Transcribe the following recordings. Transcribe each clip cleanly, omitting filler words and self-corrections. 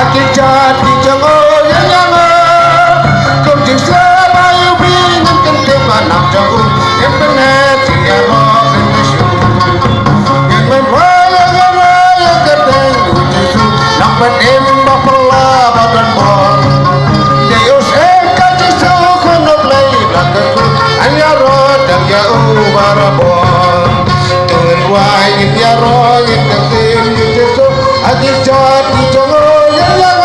aki jadi jango yang kau jisa bayu bingung kente panam jauh yang benar dia mau benesu yang membayar raya keteng ujisu nampak embak pela badan bor Deus kaji sukono play belakangku hanya rodang ya ubarabor terwai dia roy ketim ujisu aki jadi jango yang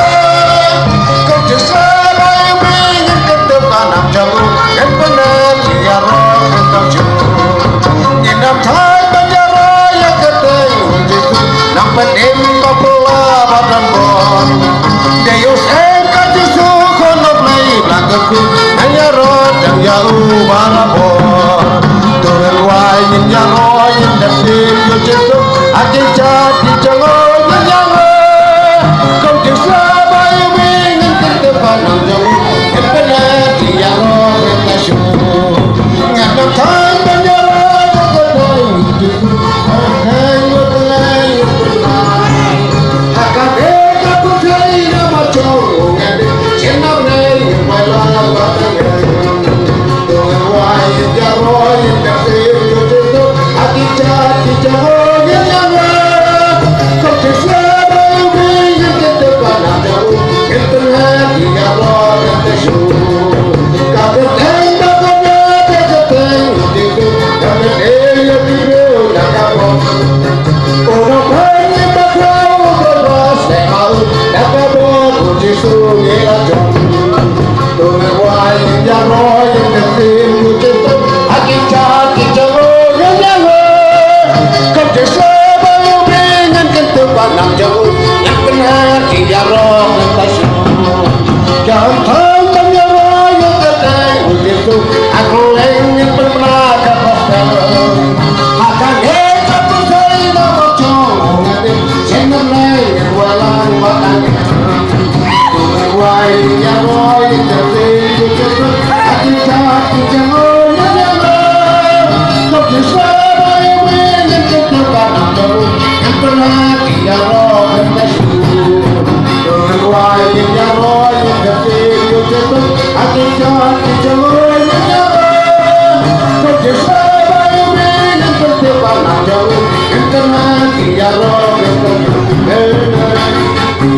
kau jisa bayu bingung kente panam jauh yang benar dia roy keteng Nam thái bên nhà rơi cái tay Giêsu nam bên em có pula badan bon Deus kan Giêsu kon play belakangku hanya roh dan jauh barabon turun wai nya roy dan sim Giêsu ati jadi jangan yang kau Giêsu bayu ingin kita pandang jauh yang benar dia roh Giêsu nam thái bên nhà Giêsu